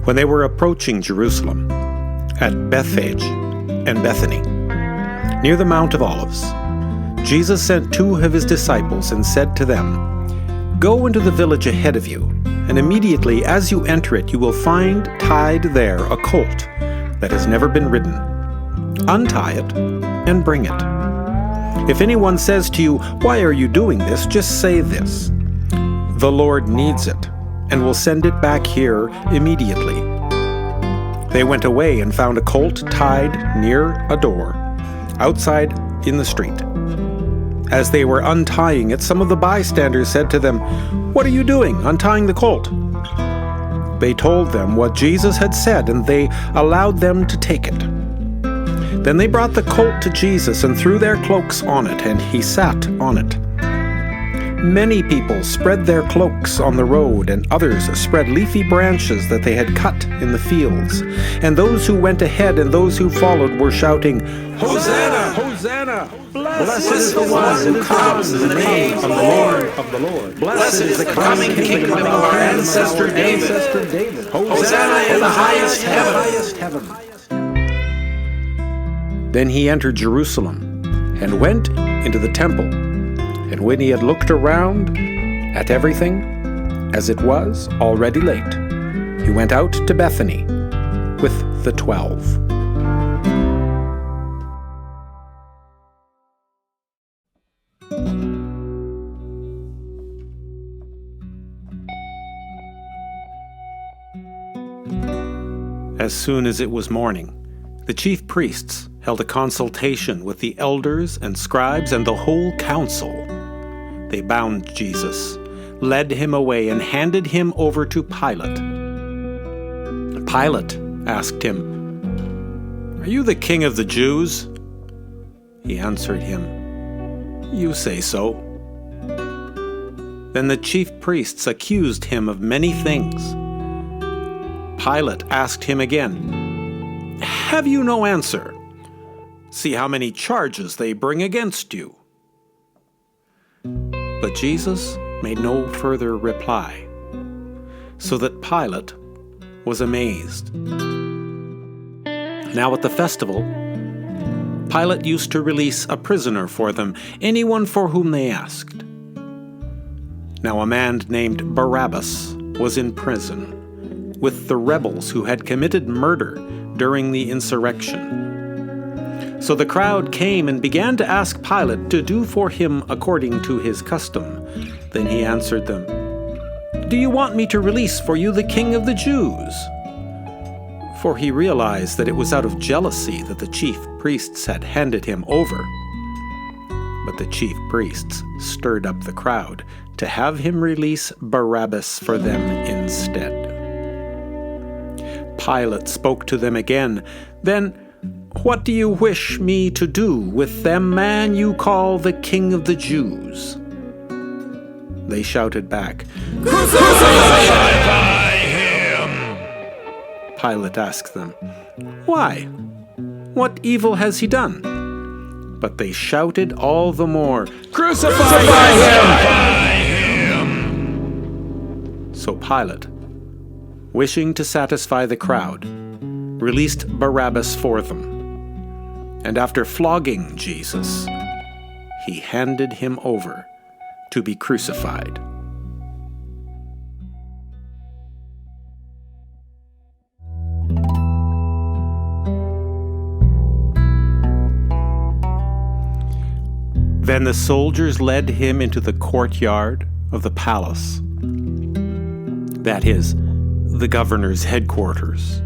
When they were approaching Jerusalem, at Bethphage and Bethany, near the Mount of Olives, Jesus sent 2 of his disciples and said to them, "Go into the village ahead of you, and immediately as you enter it you will find tied there a colt that has never been ridden. Untie it and bring it. If anyone says to you, 'Why are you doing this?' just say this, 'The Lord needs it, and will send it back here immediately.'" They went away and found a colt tied near a door, outside in the street. As they were untying it, some of the bystanders said to them, "What are you doing, untying the colt?" They told them what Jesus had said, and they allowed them to take it. Then they brought the colt to Jesus and threw their cloaks on it, and he sat on it. Many people spread their cloaks on the road, and others spread leafy branches that they had cut in the fields. And those who went ahead and those who followed were shouting, "Hosanna! Hosanna! Blessed is the one who comes in the name of the Lord. Blessed is the coming kingdom of our ancestor David. Hosanna in the highest heaven." Then he entered Jerusalem and went into the temple. And when he had looked around at everything, as it was already late, he went out to Bethany with the 12. As soon as it was morning, the chief priests held a consultation with the elders and scribes and the whole council. They bound Jesus, led him away, and handed him over to Pilate. Pilate asked him, "Are you the king of the Jews?" He answered him, "You say so." Then the chief priests accused him of many things. Pilate asked him again, "Have you no answer? See how many charges they bring against you." But Jesus made no further reply, so that Pilate was amazed. Now at the festival, Pilate used to release a prisoner for them, anyone for whom they asked. Now a man named Barabbas was in prison with the rebels who had committed murder during the insurrection. So the crowd came and began to ask Pilate to do for him according to his custom. Then he answered them, "Do you want me to release for you the king of the Jews?" For he realized that it was out of jealousy that the chief priests had handed him over. But the chief priests stirred up the crowd to have him release Barabbas for them instead. Pilate spoke to them again. "Then, what do you wish me to do with the man you call the King of the Jews?" They shouted back, "Crucify him!" Pilate asked them, "Why? What evil has he done?" But they shouted all the more, "Crucify him!" So Pilate, wishing to satisfy the crowd, released Barabbas for them. And after flogging Jesus, he handed him over to be crucified. Then the soldiers led him into the courtyard of the palace, that is, the governor's headquarters.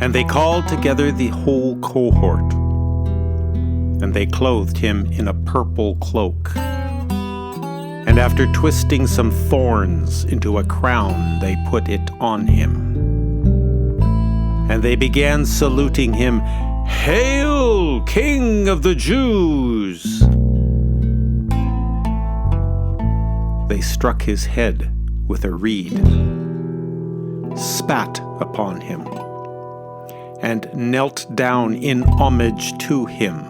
And they called together the whole cohort, and they clothed him in a purple cloak. And after twisting some thorns into a crown, they put it on him. And they began saluting him, "Hail, King of the Jews!" They struck his head with a reed, spat upon him, and knelt down in homage to him.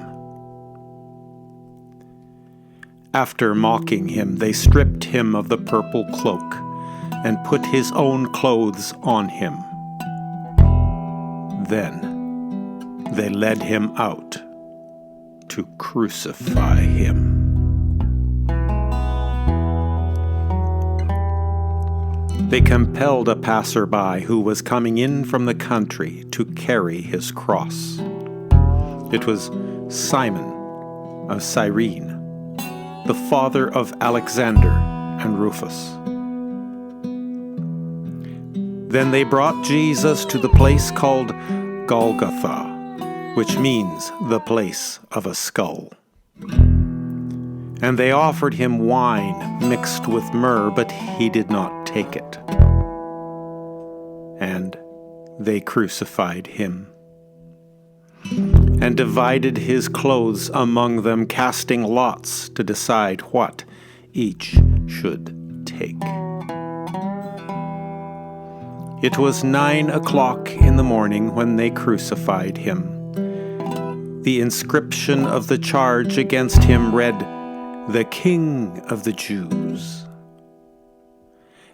After mocking him, they stripped him of the purple cloak and put his own clothes on him Then they led him out to crucify him. They compelled a passerby who was coming in from the country to carry his cross. It was Simon of Cyrene, the father of Alexander and Rufus. Then they brought Jesus to the place called Golgotha, which means the place of a skull. And they offered him wine mixed with myrrh, but he did not take it. And they crucified him, and divided his clothes among them, casting lots to decide what each should take. It was 9 o'clock in the morning when they crucified him. The inscription of the charge against him read, "The King of the Jews."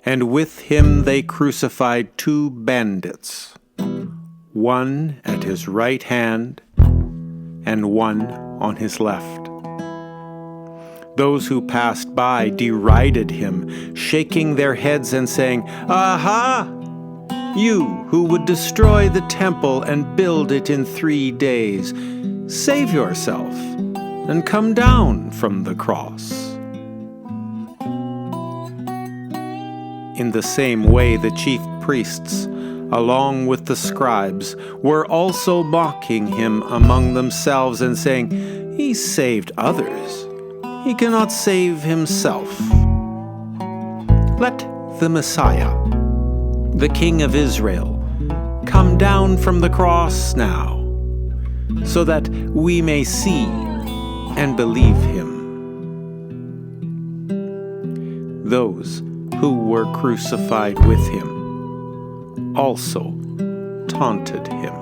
And with him they crucified 2 bandits, one at his right hand and one on his left. Those who passed by derided him, shaking their heads and saying, "Aha! You who would destroy the temple and build it in 3 days, save yourself and come down from the cross." In the same way, the chief priests, along with the scribes, were also mocking him among themselves and saying, "He saved others. He cannot save himself. Let the Messiah, the King of Israel, come down from the cross now, so that we may see and believe him." Those who were crucified with him also taunted him.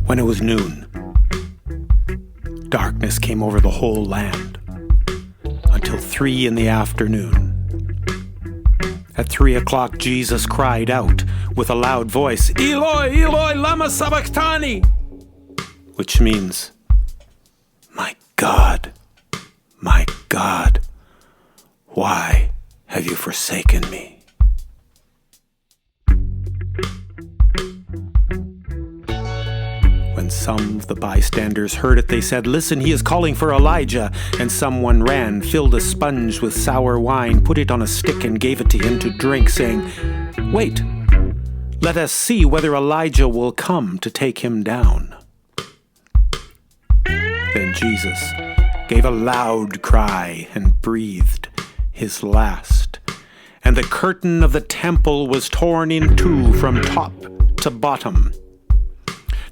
When it was noon, darkness came over the whole land until 3 in the afternoon. At 3 o'clock, Jesus cried out with a loud voice, "Eloi, Eloi, lama sabachthani," which means, my God, why have you forsaken me?" When some of the bystanders heard it, they said, "Listen, he is calling for Elijah." And someone ran, filled a sponge with sour wine, put it on a stick and gave it to him to drink, saying, "Wait, let us see whether Elijah will come to take him down." Then Jesus gave a loud cry and breathed his last, and the curtain of the temple was torn in two from top to bottom.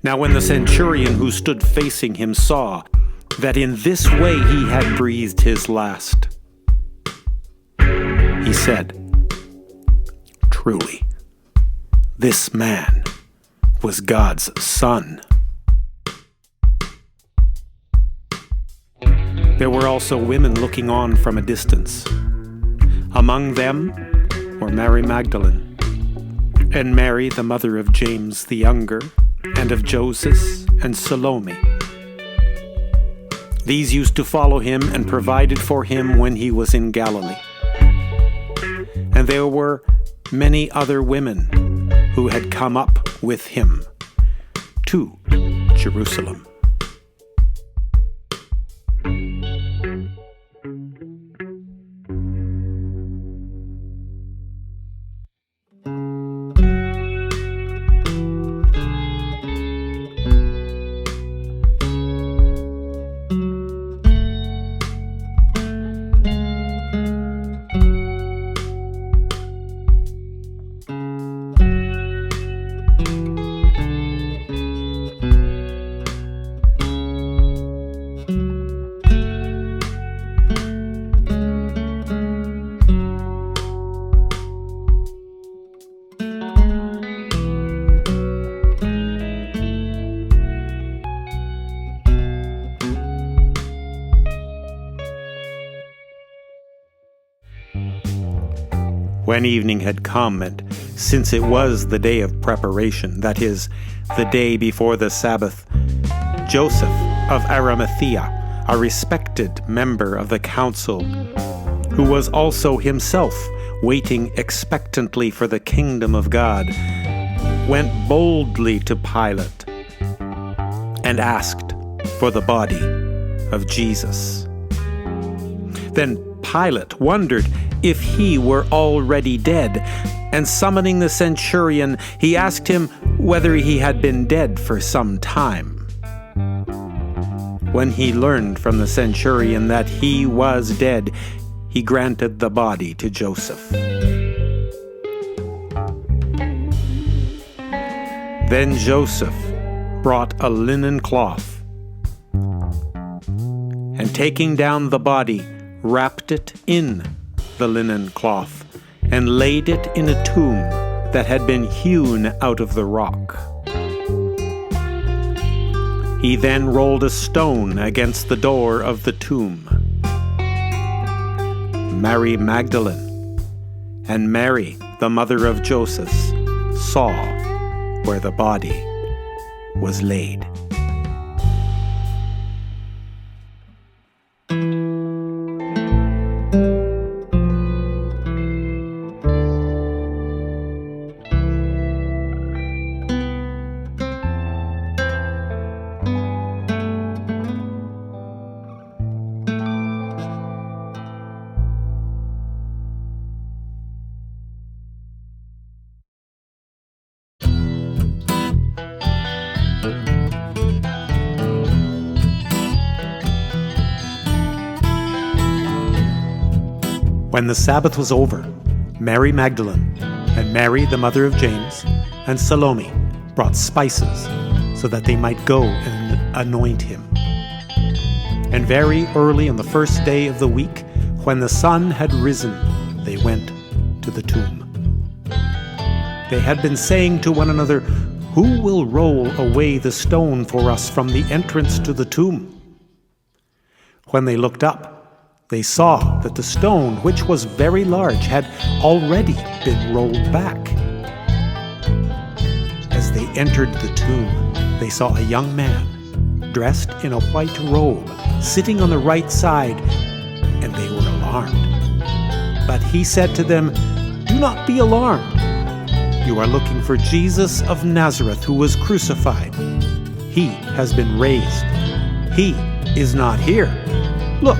Now when the centurion who stood facing him saw that in this way he had breathed his last, he said, "Truly, this man was God's Son." There were also women looking on from a distance. Among them were Mary Magdalene, and Mary, the mother of James the younger, and of Joseph and Salome. These used to follow him and provided for him when he was in Galilee. And there were many other women who had come up with him to Jerusalem. When evening had come, and since it was the day of preparation, that is, the day before the Sabbath, Joseph of Arimathea, a respected member of the council, who was also himself waiting expectantly for the kingdom of God, went boldly to Pilate and asked for the body of Jesus. Then Pilate wondered if he were already dead, and summoning the centurion, he asked him whether he had been dead for some time. When he learned from the centurion that he was dead, he granted the body to Joseph. Then Joseph brought a linen cloth, and taking down the body, wrapped it in the linen cloth, and laid it in a tomb that had been hewn out of the rock. He then rolled a stone against the door of the tomb. Mary Magdalene and Mary, the mother of Joseph, saw where the body was laid. When the Sabbath was over, Mary Magdalene and Mary, the mother of James, and Salome brought spices so that they might go and anoint him. And very early on the first day of the week, when the sun had risen, they went to the tomb. They had been saying to one another, "Who will roll away the stone for us from the entrance to the tomb?" When they looked up, they saw that the stone, which was very large, had already been rolled back. As they entered the tomb, they saw a young man, dressed in a white robe, sitting on the right side, and they were alarmed. But he said to them, "Do not be alarmed. You are looking for Jesus of Nazareth, who was crucified. He has been raised. He is not here. Look,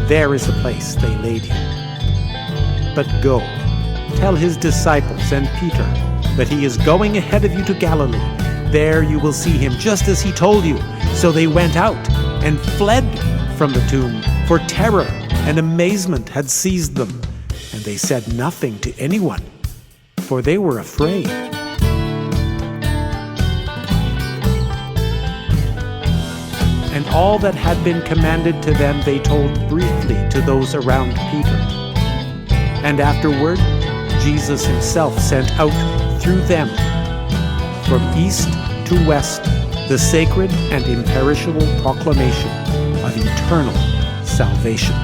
there is the place they laid him. But go, tell his disciples and Peter that he is going ahead of you to Galilee. There you will see him, just as he told you." So they went out and fled from the tomb, for terror and amazement had seized them, and they said nothing to anyone, for they were afraid. And all that had been commanded to them they told briefly to those around Peter. And afterward, Jesus himself sent out through them, from east to west, the sacred and imperishable proclamation of eternal salvation.